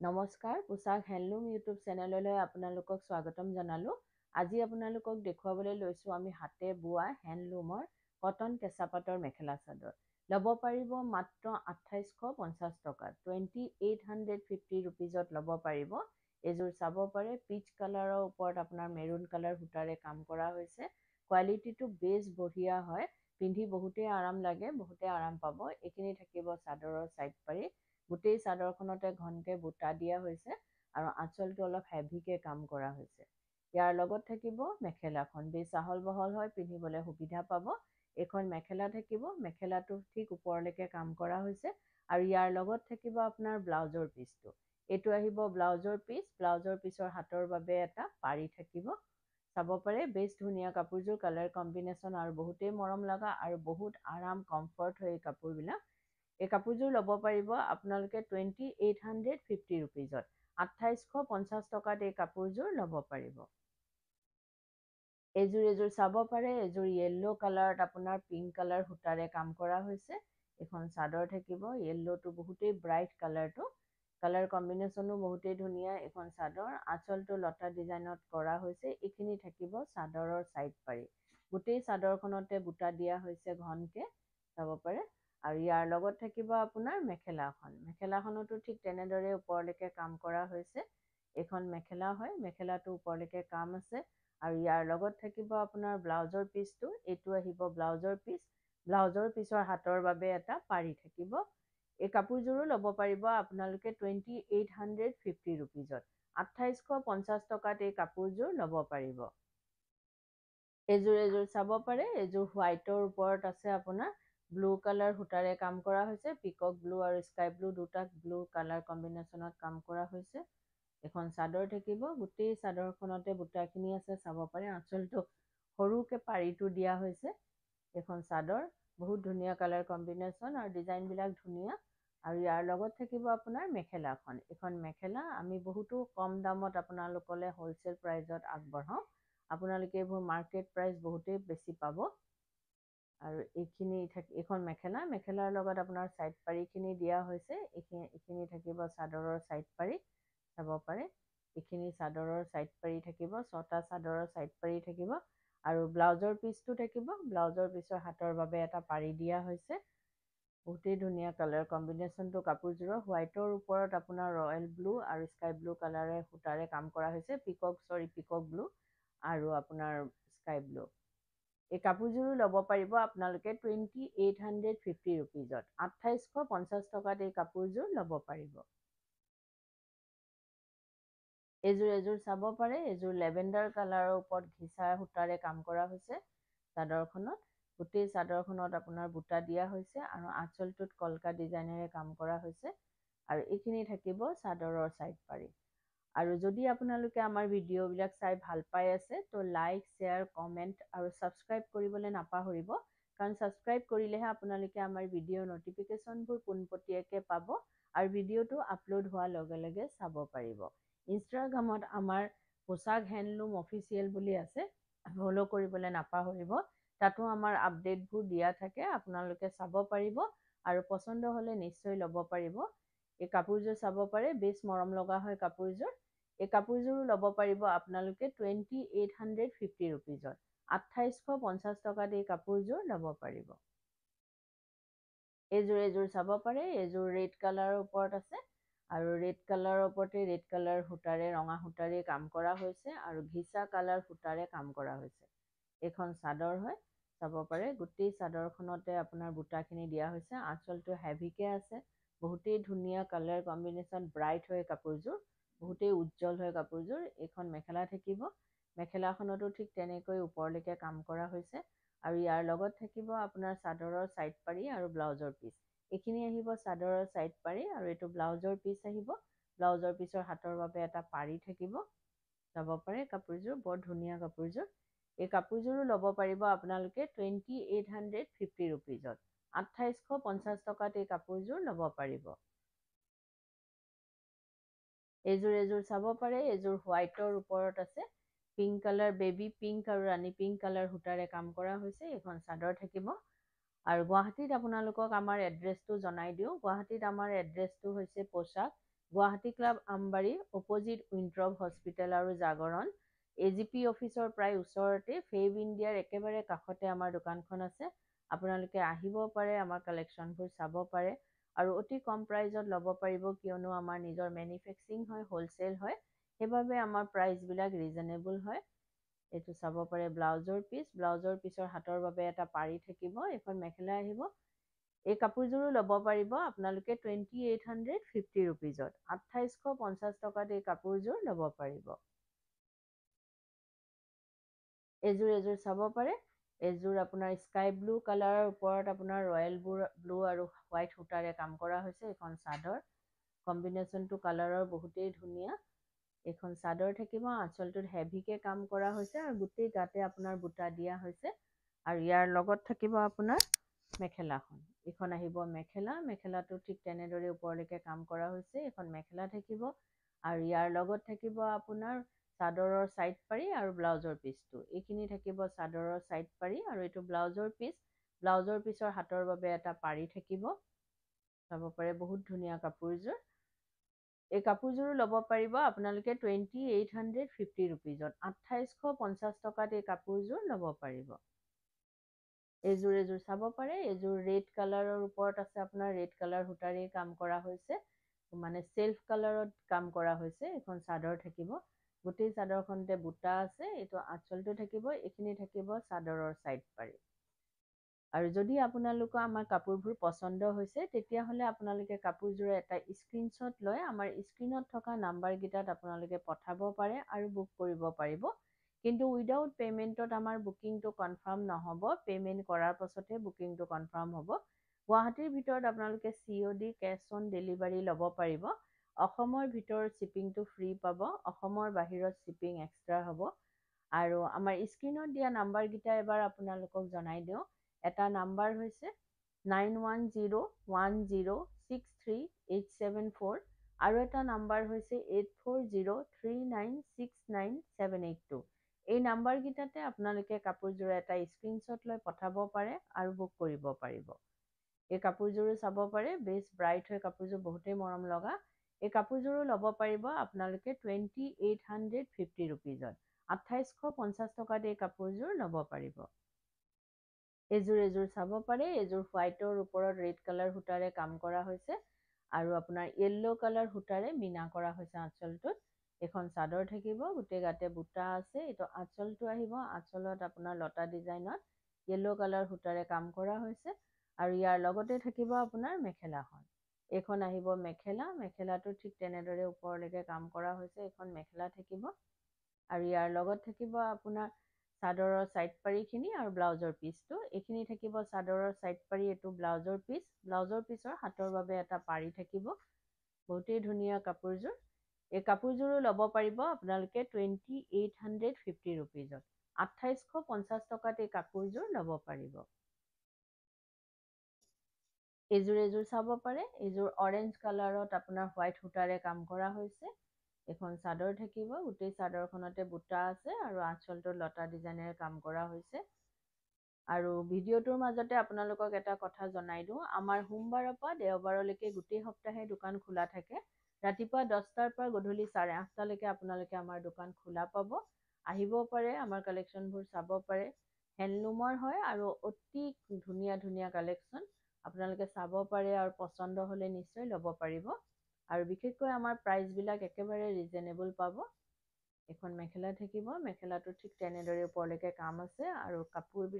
নমস্কাৰ, পোচাক handloom YouTube চেনেললৈ আপোনালোকক স্বাগতম জনালোঁ। আজি আপোনালোকক দেখুৱাবলৈ লৈছোঁ আমি হাতে বোৱা হেণ্ডলুমৰ কটন কেঁচাপাতৰ মেখেলা চাদৰ। ল'ব পাৰিব মাত্ৰ 2850 টকাত, 2850 ৰুপিজত ল'ব পাৰিব। এযোৰ চাব পাৰে, পিচ কালাৰৰ ওপৰত আপোনাৰ মেৰুন কালাৰ সূতাৰে কাম কৰা হৈছে। কোৱালিটিটো বেছ বঢ়িয়া হয়, পিন্ধি বহুতেই আৰাম লাগে, বহুতেই আৰাম পাব। এইখিনি থাকিব চাদৰৰ ছাইড পাৰি। গোটেই চাদৰখনতে ঘনকৈ বুটা দিয়া হৈছে আৰু আঁচলটো অলপ হেভিকৈ কাম কৰা হৈছে। ইয়াৰ লগত থাকিব মেখেলাখন, বেছ আহল বহল হয়, পিন্ধিবলৈ সুবিধা পাব। এইখন মেখেলা থাকিব, মেখেলাটো ঠিক ওপৰলৈকে কাম কৰা হৈছে আৰু ইয়াৰ লগত থাকিব আপোনাৰ ব্লাউজৰ পিচটো। এইটো আহিব ব্লাউজৰ পিচ, ব্লাউজৰ পিচৰ হাতৰ বাবে এটা পাৰি থাকিব। চাব পাৰে, বেছ ধুনীয়া কাপোৰযোৰ, কালাৰ কম্বিনেশ্যন আৰু বহুতেই মৰম লগা আৰু বহুত আৰাম কমফৰ্ট হয় এই কাপোৰবিলাক। এই কাপোৰযোৰ ল'ব পাৰিব আপোনালোকে 2850 ৰুপিজত। 2850 টকাত এই কাপোৰযোৰ ল'ব পাৰিব। এযোৰ চাব পাৰে, এযোৰ য়েল্ল' কালাৰত আপোনাৰ পিংক কালাৰ সূতাৰে কাম কৰা হৈছে। এখন চাদৰ থাকিব, য়েল্ল'টো বহুতেই ব্ৰাইট কালাৰটো, কালাৰ কম্বিনেশ্যনো বহুতেই ধুনীয়া। এখন চাদৰ, আঁচলটো লতা ডিজাইনত কৰা হৈছে। এইখিনি থাকিব চাদৰৰ ছাইড পাৰি। গোটেই চাদৰখনতে বুটা দিয়া হৈছে ঘনকৈ, চাব পাৰে। আৰু ইয়াৰ লগত থাকিব আপোনাৰ মেখেলাখন, মেখেলাখনতো ঠিক তেনেদৰে ওপৰলৈকে কাম কৰা হৈছে। এইখন মেখেলা হয়, মেখেলাটো ওপৰলৈকে কাম আছে আৰু ইয়াৰ লগত থাকিব আপোনাৰ ব্লাউজৰ পিচটো। এইটো আহিব ব্লাউজৰ পিচ, ব্লাউজৰ পিচৰ হাতৰ বাবে এটা পাৰি থাকিব। এই কাপোৰযোৰো ল'ব পাৰিব আপোনালোকে 2850 ৰুপিজত। 2850 টকাত এই কাপোৰযোৰ ল'ব পাৰিব। এযোৰ চাব পাৰে, এযোৰ হোৱাইটৰ ওপৰত আছে আপোনাৰ ব্লু কালাৰ সূতাৰে কাম কৰা হৈছে। পিকক ব্লু আৰু স্কাই ব্লু, দুটা ব্লু কালাৰ কম্বিনেশ্যনত কাম কৰা হৈছে। এখন চাদৰ থাকিব, গোটেই চাদৰখনতে বুটাখিনি আছে, চাব পাৰে। আঁচলটো সৰুকৈ পাৰিটো দিয়া হৈছে। এখন চাদৰ, বহুত ধুনীয়া কালাৰ কম্বিনেশ্যন আৰু ডিজাইনবিলাক ধুনীয়া। আৰু ইয়াৰ লগত থাকিব আপোনাৰ মেখেলাখন। এইখন মেখেলা আমি বহুতো কম দামত আপোনালোকলৈ হ'লচেল প্ৰাইজত আগবঢ়াওঁ। আপোনালোকে এইবোৰ মাৰ্কেট প্ৰাইচ বহুতেই বেছি পাব। আৰু এইখন মেখেলা, মেখেলাৰ লগত আপোনাৰ ছাইড পাৰিখিনি দিয়া হৈছে। এইখিনি থাকিব চাদৰৰ ছাইড পাৰি, চাব পাৰে। এইখিনি চাদৰৰ ছাইড পাৰি থাকিব, 6টা চাদৰৰ ছাইড পাৰি থাকিব আৰু ব্লাউজৰ পিচটো থাকিব। ব্লাউজৰ পিচৰ হাতৰ বাবে এটা পাৰি দিয়া হৈছে। বহুতেই ধুনীয়া কালাৰ কম্বিনেশ্যনটো কাপোৰযোৰৰ। হোৱাইটৰ ওপৰত আপোনাৰ ৰয়েল ব্লু আৰু স্কাই ব্লু কালাৰে সূতাৰে কাম কৰা হৈছে। পিকক ব্লু আৰু আপোনাৰ স্কাই ব্লু। এই কাপোৰযোৰো ল'ব পাৰিব আপোনালোকে 2850 ৰুপিজত। 2850 টকাত এই কাপোৰযোৰ ল'ব পাৰিব। এযোৰ চাব পাৰে, এযোৰ লেভেণ্ডাৰ কালাৰৰ ওপৰত ঘিচা সূতাৰে কাম কৰা হৈছে চাদৰখনত। গোটেই চাদৰখনত আপোনাৰ বুটা দিয়া হৈছে আৰু আঁচলটোত কলকা ডিজাইনেৰে কাম কৰা হৈছে। আৰু এইখিনি থাকিব চাদৰৰ ছাইড পাৰি। আৰু যদি আপোনালোকে আমাৰ ভিডিঅ'বিলাক চাই ভাল পাই আছে, তো লাইক, শ্বেয়াৰ, কমেণ্ট আৰু ছাবস্ক্ৰাইব কৰিবলৈ নাপাহৰিব। কাৰণ ছাবস্ক্ৰাইব কৰিলেহে আপোনালোকে আমাৰ ভিডিঅ'ৰ ন'টিফিকেশ্যনবোৰ পোনপটীয়াকৈ পাব আৰু ভিডিঅ'টো আপলোড হোৱাৰ লগে লগে চাব পাৰিব। ইনষ্টাগ্ৰামত আমাৰ পোচাক হেণ্ডলুম অফিচিয়েল বুলি আছে, ফ'ল' কৰিবলৈ নাপাহৰিব। তাতো আমাৰ আপডেটবোৰ দিয়া থাকে, আপোনালোকে চাব পাৰিব আৰু পচন্দ হ'লে নিশ্চয় ল'ব পাৰিব। এই কাপোৰযোৰ চাব পাৰে, বেছ মৰম লগা হয় কাপোৰযোৰ। এই কাপোৰযোৰো ল'ব পাৰিব আপোনালোকে 2850 ৰুপিজত। 2850 টকাত এই কাপোৰযোৰ ল'ব পাৰিব। এযোৰ চাব পাৰে, এযোৰ ৰেড কালাৰৰ ওপৰত আছে আৰু ৰেড কালাৰৰ ওপৰতে ৰেড কালাৰ সূতাৰে, ৰঙা সূতাৰে কাম কৰা হৈছে আৰু ঘিচা কালাৰ সূতাৰে কাম কৰা হৈছে। এইখন চাদৰ হয়, চাব পাৰে। গোটেই চাদৰখনতে আপোনাৰ বুটাখিনি দিয়া হৈছে। আঁচলটো হেভিকৈ আছে, বহুতেই ধুনীয়া কালাৰ কম্বিনেশ্যন, ব্ৰাইট হয় কাপোৰযোৰ, বহুতেই উজ্জ্বল হয় কাপোৰযোৰ। এইখন মেখেলা থাকিব, মেখেলাখনতো ঠিক তেনেকৈ ওপৰলৈকে কাম কৰা হৈছে আৰু ইয়াৰ লগত থাকিব আপোনাৰ চাদৰৰ ছাইড পাৰি আৰু ব্লাউজৰ পিচ। এইখিনি আহিব চাদৰৰ ছাইড পাৰি আৰু এইটো ব্লাউজৰ পিচ আহিব। ব্লাউজৰ পিচৰ হাতৰ বাবে এটা পাৰি থাকিব, চাব পাৰে। কাপোৰযোৰ বৰ ধুনীয়া কাপোৰযোৰ। এই কাপোৰযোৰো ল'ব পাৰিব আপোনালোকে 2850 ৰুপিজত। 2850 টকাত এই কাপোৰযোৰ ল'ব পাৰিব। এযোৰ চাব পাৰে, এযোৰ হোৱাইটৰ ওপৰত আছে। পিংক কালাৰ, বেবী পিংক আৰু ৰাণী পিংক কালাৰ সূতাৰে কাম কৰা হৈছে। এইখন চাদৰ থাকিব। আৰু গুৱাহাটীত আপোনালোকক আমাৰ এড্ৰেছটো জনাই দিওঁ। গুৱাহাটীত আমাৰ এড্ৰেছটো হৈছে Poshak Guwahati club Ambari opposite Winthrop hospital আৰু জাগৰণ AGP অফিচৰ প্ৰায় ওচৰতে ফেব ইণ্ডিয়াৰ একেবাৰে কাষতে আমাৰ দোকানখন আছে। আপোনালোকে আহিব পাৰে, আমাৰ কালেকশ্যনবোৰ চাব পাৰে আৰু অতি কম প্ৰাইজত ল'ব পাৰিব, কিয়নো আমাৰ নিজৰ মেনুফেক্সাৰিং হয়, হোলচেল হয়, সেইবাবে আমাৰ প্ৰাইচবিলাক ৰিজনেবল হয়। এইটো চাব পাৰে ব্লাউজৰ পিছৰ হাতৰ বাবে এটা পাৰি থাকিব। এইখন মেখেলা আহিব। এই কাপোৰযোৰো ল'ব পাৰিব আপোনালোকে 2850 ৰুপিজত। 2850 টকাত এই কাপোৰযোৰ ল'ব পাৰিব। এযোৰ চাব পাৰে। এযোৰ আপোনাৰ স্কাই ব্লু কালাৰৰ ওপৰত আপোনাৰ ৰয়েল ব্লু আৰু হোৱাইট সূতাৰে কাম কৰা হৈছে। এখন চাদৰ কম্বিনেশ্যনটো কালাৰৰ বহুতেই ধুনীয়া। এখন চাদৰ থাকিব, আঁচলটোত হেভিকে কাম কৰা হৈছে আৰু গোটেই গাতে আপোনাৰ বুটা দিয়া হৈছে। আৰু ইয়াৰ লগত থাকিব আপোনাৰ মেখেলাখন। এইখন আহিব মেখেলা, মেখেলাটো ঠিক তেনেদৰে ওপৰলৈকে কাম কৰা হৈছে। এখন মেখেলা থাকিব আৰু ইয়াৰ লগত থাকিব আপোনাৰ চাদৰৰ ছাইড পাৰি আৰু ব্লাউজৰ পিচটো। এইখিনি থাকিব চাদৰৰ ছাইড পাৰি আৰু এইটো ব্লাউজৰ পিচ। ব্লাউজৰ পিচৰ হাতৰ বাবে এটা পাৰি থাকিব। চাব পাৰে বহুত ধুনীয়া কাপোৰযোৰ। এই কাপোৰযোৰো ল'ব পাৰিব আপোনালোকে 2850 ৰুপিজত। 2850 টকাত এই কাপোৰযোৰ ল'ব পাৰিব। এযোৰ চাব পাৰে। এযোৰ ৰেড কালাৰৰ ওপৰত আছে, আপোনাৰ ৰেড কালাৰ সূতাৰে কাম কৰা হৈছে, মানে চেল্ফ কালাৰত কাম কৰা হৈছে। এখন চাদৰ থাকিব, গোটেই চাদৰখনতে বুটা আছে। এইটো আঁচলটো থাকিব, এইখিনি থাকিব চাদৰৰ ছাইড পাৰি। আৰু যদি আপোনালোকৰ আমাৰ কাপোৰবোৰ পচন্দ হৈছে, তেতিয়াহ'লে আপোনালোকে কাপোৰযোৰৰ এটা স্ক্ৰীনশ্বট লৈ আমাৰ স্ক্ৰীনত থকা নাম্বাৰকেইটাত আপোনালোকে পঠাব পাৰে আৰু বুক কৰিব পাৰিব। কিন্তু উইদাউট পে'মেণ্টত আমাৰ বুকিংটো কনফাৰ্ম নহ'ব। পে'মেণ্ট কৰাৰ পাছতহে বুকিংটো কনফাৰ্ম হ'ব। গুৱাহাটীৰ ভিতৰত আপোনালোকে COD কেছ অন ডেলিভাৰী ল'ব পাৰিব। অসমৰ ভিতৰত শ্বিপিংটো ফ্ৰী পাব, অসমৰ বাহিৰত শ্বিপিং এক্সট্ৰা হ'ব। আৰু আমাৰ স্ক্ৰীনত দিয়া নাম্বাৰকেইটা এবাৰ আপোনালোকক জনাই দিওঁ। এটা নাম্বাৰ হৈছে 9101063874 আৰু এটা নাম্বাৰ হৈছে 8403969782। এই নাম্বাৰকেইটাতে আপোনালোকে কাপোৰযোৰৰ এটা স্ক্ৰীনশ্বট লৈ পঠাব পাৰে আৰু বুক কৰিব পাৰিব। এই কাপোৰযোৰো চাব পাৰে, বেষ্ট ব্ৰাইট হয় কাপোৰযোৰ, বহুতেই মৰম লগা। এই কাপোৰযোৰো ল'ব পাৰিব আপোনালোকে 2850 ৰুপিজত। 2850 টকাত এই কাপোৰযোৰ ল'ব পাৰিব। এযোৰ চাব পাৰে। এযোৰ হোৱাইটৰ ওপৰত ৰেড কালাৰ সূতাৰে কাম কৰা হৈছে আৰু আপোনাৰ য়েল্লো কালাৰ সূতাৰে মীনা কৰা হৈছে আঁচলটোত। এখন চাদৰ থাকিব, গোটেই গাতে বুটা আছে। এইটো আঁচলটো আহিব, আঁচলত আপোনাৰ লতা ডিজাইনত য়েল্লো কালাৰ সূতাৰে কাম কৰা হৈছে আৰু ইয়াৰ লগতে থাকিব আপোনাৰ মেখেলাখন। এইখন আহিব মেখেলা, মেখেলাটো ঠিক তেনেদৰে ওপৰলৈকে কাম কৰা হৈছে। এইখন মেখেলা থাকিব আৰু ইয়াৰ লগত থাকিব আপোনাৰ চাদৰৰ ছাইড পাৰিখিনি আৰু ব্লাউজৰ পিচটো। এইখিনি থাকিব চাদৰৰ ছাইড পাৰি, এইটো ব্লাউজৰ পিচ। ব্লাউজৰ পিচৰ হাতৰ বাবে এটা পাৰি থাকিব। বহুতেই ধুনীয়া কাপোৰযোৰ। এই কাপোৰযোৰো ল'ব পাৰিব আপোনালোকে 2850 ৰুপিজত। 2850 টকাত এই কাপোৰযোৰ ল'ব পাৰিব। এযোৰ চাব পাৰে। এযোৰ অৰেঞ্জ কালাৰত আপোনাৰ হোৱাইট সূতাৰে কাম কৰা হৈছে। এখন চাদৰ থাকিব, গোটেই চাদৰখনতে বুটা আছে আৰু আঁচলটোত লতা ডিজাইনেৰে কাম কৰা হৈছে। আৰু ভিডিঅ'টোৰ মাজতে আপোনালোকক এটা কথা জনাই দিওঁ, আমাৰ সোমবাৰৰ পৰা দেওবাৰলৈকে গোটেই সপ্তাহে দোকান খোলা থাকে। ৰাতিপুৱা 10টাৰ পৰা গধূলি 8:30লৈকে আপোনালোকে আমাৰ দোকান খোলা পাব। আহিব পাৰে, আমাৰ কালেকশ্যনবোৰ চাব পাৰে। হেণ্ডলুমৰ হয় আৰু অতি ধুনীয়া ধুনীয়া কালেকশ্যন। আপোনালোকে চাব পাৰে আৰু পচন্দ হ'লে নিশ্চয় ল'ব পাৰিব। আৰু বিশেষকৈ আমাৰ প্ৰাইচবিলাক একেবাৰে ৰিজনেবল পাব। এখন মেখেলা থাকিব, মেখেলাটো ঠিক তেনেদৰে ওপৰলৈকে কাম আছে আৰু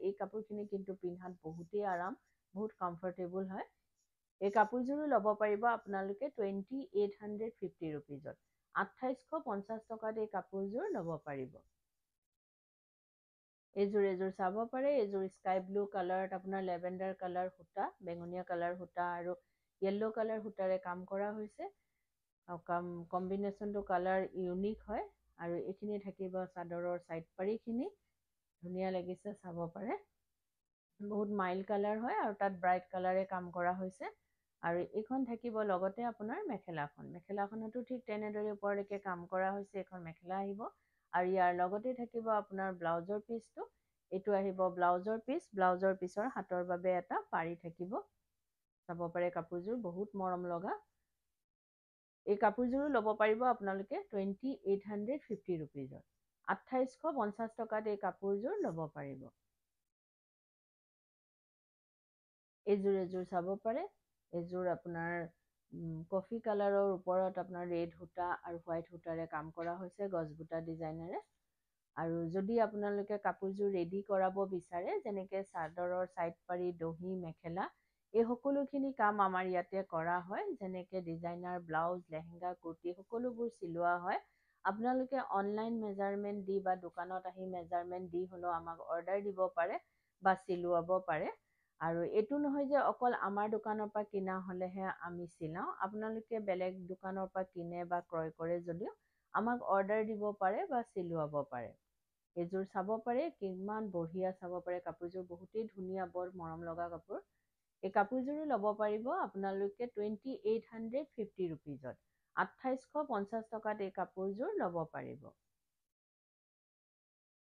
এই কাপোৰখিনি কিন্তু পিন্ধাত বহুতেই আৰাম, বহুত কমফৰ্টেবল হয়। এই কাপোৰযোৰো ল'ব পাৰিব আপোনালোকে 2850 ৰুপিজত। 2850 টকাত এই কাপোৰযোৰ ল'ব পাৰিব। এযোৰ চাব পাৰে। এযোৰ স্কাই ব্লু কালাৰত আপোনাৰ লেভেণ্ডাৰ কালাৰ সূতা, বেঙুনীয়া কালাৰ সূতা আৰু য়েল্লো কালাৰ সূতাৰে কাম কৰা হৈছে। কম্বিনেশ্যনটো কালাৰ ইউনিক হয় আৰু এইখিনি থাকিব চাদৰৰ ছাইড পাৰিখিনি। ধুনীয়া লাগিছে, চাব পাৰে। বহুত মাইল্ড কালাৰ হয় আৰু তাত ব্ৰাইট কালাৰে কাম কৰা হৈছে। আৰু এইখন থাকিব লগতে আপোনাৰ মেখেলাখন। মেখেলাখনতো ঠিক তেনেদৰে ওপৰলৈকে কাম কৰা হৈছে। এইখন মেখেলা আহিব আৰু ইয়াৰ লগতে থাকিব আপোনাৰ ব্লাউজৰ পিচটো। এইটো আহিব ব্লাউজৰ পিচ। ব্লাউজৰ পিচৰ হাতৰ বাবে এটা পাৰি থাকিব। চাব পাৰে কাপোৰযোৰ বহুত মৰম লগা। এই কাপোৰযোৰো ল'ব পাৰিব আপোনালোকে 2850 ৰুপিজত। 2850 টকাত এই কাপোৰযোৰ ল'ব পাৰিব। এযোৰ চাব পাৰে। এযোৰ আপোনাৰ কফি কালাৰৰ ওপৰত আপোনাৰ ৰেড সূতা আৰু হোৱাইট সূতাৰে কাম কৰা হৈছে গছবুটা ডিজাইনেৰে। আৰু যদি আপোনালোকে কাপোৰযোৰ ৰেডি কৰাব বিচাৰে, যেনেকৈ চাদৰৰ ছাইড পাৰি, দহি, মেখেলা, এই সকলোখিনি কাম আমাৰ ইয়াতে কৰা হয়। যেনেকৈ ডিজাইনাৰ ব্লাউজ, লেহেংগা, কুৰ্তি সকলোবোৰ চিলোৱা হয়। আপোনালোকে অনলাইন মেজাৰমেণ্ট দি বা দোকানত আহি মেজাৰমেণ্ট দি হ'লেও আমাক অৰ্ডাৰ দিব পাৰে বা চিলোৱাব পাৰে। আৰু এইটো নহয় যে অকল আমাৰ দোকানৰ পৰা কিনা হ'লেহে আমি চিলাওঁ। আপোনালোকে বেলেগ দোকানৰ পৰা কিনে বা ক্ৰয় কৰে যদিও আমাক অৰ্ডাৰ দিব পাৰে বা চিলোৱাব পাৰে। এযোৰ চাব পাৰে, কিমান বঢ়িয়া চাব পাৰে। কাপোৰযোৰ বহুতেই ধুনীয়া, বৰ মৰম লগা কাপোৰ। এই কাপোৰযোৰো ল'ব পাৰিব আপোনালোকে 2850 ৰুপিজত। 2850 টকাত এই কাপোৰযোৰ ল'ব পাৰিব।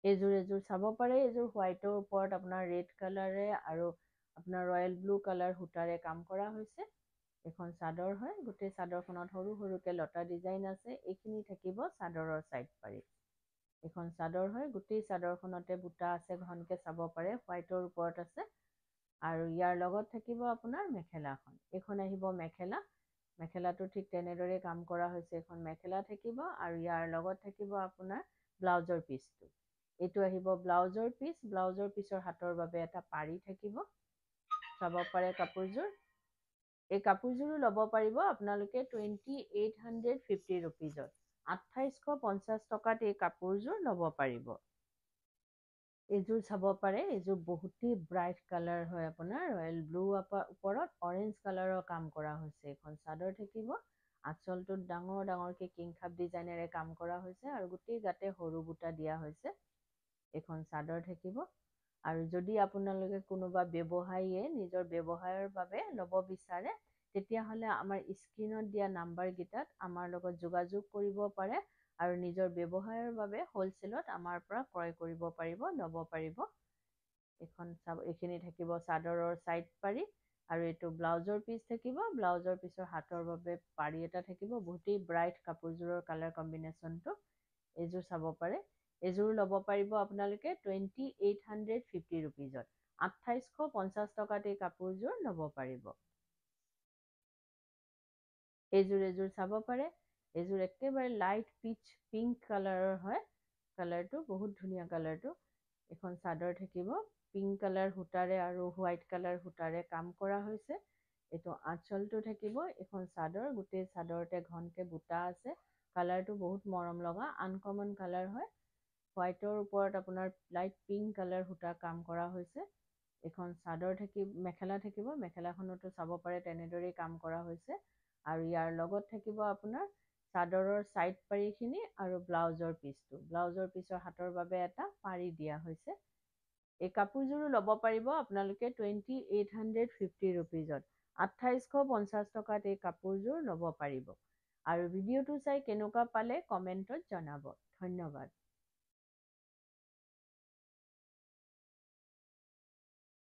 এযোৰ চাব পাৰে। এযোৰ হোৱাইটৰ ওপৰত আপোনাৰ ৰেড কালাৰে আৰু আপোনাৰ ৰয়েল ব্লু কালাৰ সূতাৰে কাম কৰা হৈছে। এখন চাদৰ হয়। গোটেই চাদৰখনত সৰু সৰুকৈ লতা ডিজাইন আছে। এইখিনি থাকিব চাদৰৰ ছাইড পাৰি। এখন চাদৰ হয়। গোটেই চাদৰখনতে বুটা আছে, ঘনকৈ চাব পাৰে। হোৱাইটৰ ওপৰত আছে। আৰু ইয়াৰ লগত থাকিব আপোনাৰ মেখেলাখন। এইখন আহিব মেখেলা। মেখেলাটো ঠিক তেনেদৰে কাম কৰা হৈছে। এখন মেখেলা থাকিব আৰু ইয়াৰ লগত থাকিব আপোনাৰ ব্লাউজৰ পিচটো। এইটো আহিব ব্লাউজৰ পিচ। ব্লাউজৰ পিচৰ হাতৰ বাবে এটা পাৰি থাকিব। চাব পাৰে কাপোৰযোৰ। এই কাপোৰযোৰো ল'ব পাৰিব আপোনালোকে 2850 ৰুপিজত। 2850 টকাত এই কাপোৰযোৰ ল'ব পাৰিব। এইযোৰ চাব পাৰে। এইযোৰ বহুতেই ব্ৰাইট কালাৰ হয়। আপোনাৰ ৰয়েল ব্লু ওপৰত অৰেঞ্জ কালাৰৰ কাম কৰা হৈছে। এখন চাদৰ থাকিব। আঁচলটোত ডাঙৰ ডাঙৰকৈ কিংখাব ডিজাইনেৰে কাম কৰা হৈছে আৰু গোটেই গাতে সৰু বুটা দিয়া হৈছে। এখন চাদৰ থাকিব। আৰু যদি আপোনালোকে কোনোবা ব্যৱসায়ীয়ে নিজৰ ব্যৱসায়ৰ বাবে ল'ব বিচাৰে, তেতিয়াহ'লে আমাৰ স্ক্ৰীণত দিয়া নাম্বাৰকেইটাত আমাৰ লগত যোগাযোগ কৰিব পাৰে আৰু নিজৰ ব্যৱসায়ৰ বাবে হ'লচেলত আমাৰ পৰা ক্ৰয় কৰিব পাৰিব, ল'ব পাৰিব। এইখিনি থাকিব চাদৰৰ ছাইড পাৰি আৰু এইটো ব্লাউজৰ পিচ থাকিব। ব্লাউজৰ পিচৰ হাতৰ বাবে পাৰি এটা থাকিব। বহুতেই ব্ৰাইট কাপোৰযোৰৰ কালাৰ কম্বিনেশ্যনটো। এইযোৰ চাব পাৰে। এইযোৰ ল'ব পাৰিব আপোনালোকে 2850 ৰুপিজত। 2850 টকাত এই কাপোৰযোৰ ল'ব পাৰিব। এইযোৰ চাব পাৰে। এইযোৰ একেবাৰে লাইট পিচ পিংক কালাৰৰ হয়। কালাৰটো বহুত ধুনীয়া কালাৰটো। এখন চাদৰ থাকিব। পিংক কালাৰ সূতাৰে আৰু হোৱাইট কালাৰ সূতাৰে কাম কৰা হৈছে। এইটো আঁচলটো থাকিব। এখন চাদৰ, গোটেই চাদৰতে ঘনকৈ বুটা আছে। কালাৰটো বহুত মৰম লগা, আনকমন কালাৰ হয়। হোৱাইটৰ ওপৰত আপোনাৰ লাইট পিংক কালাৰ সূতা কাম কৰা হৈছে। এখন চাদৰ মেখেলা থাকিব। মেখেলাখনতো চাব পাৰে তেনেদৰেই কাম কৰা হৈছে। আৰু ইয়াৰ লগত থাকিব আপোনাৰ চাদৰৰ ছাইড পাৰিখিনি আৰু ব্লাউজৰ পিচটো। ব্লাউজৰ পিচৰ হাতৰ বাবে এটা পাৰি দিয়া হৈছে। এই কাপোৰযোৰো ল'ব পাৰিব আপোনালোকে 2850 ৰুপিজত। 2850 টকাত এই কাপোৰযোৰ ল'ব পাৰিব। আৰু ভিডিঅ'টো চাই কেনেকুৱা পালে কমেণ্টত জনাব। ধন্যবাদ।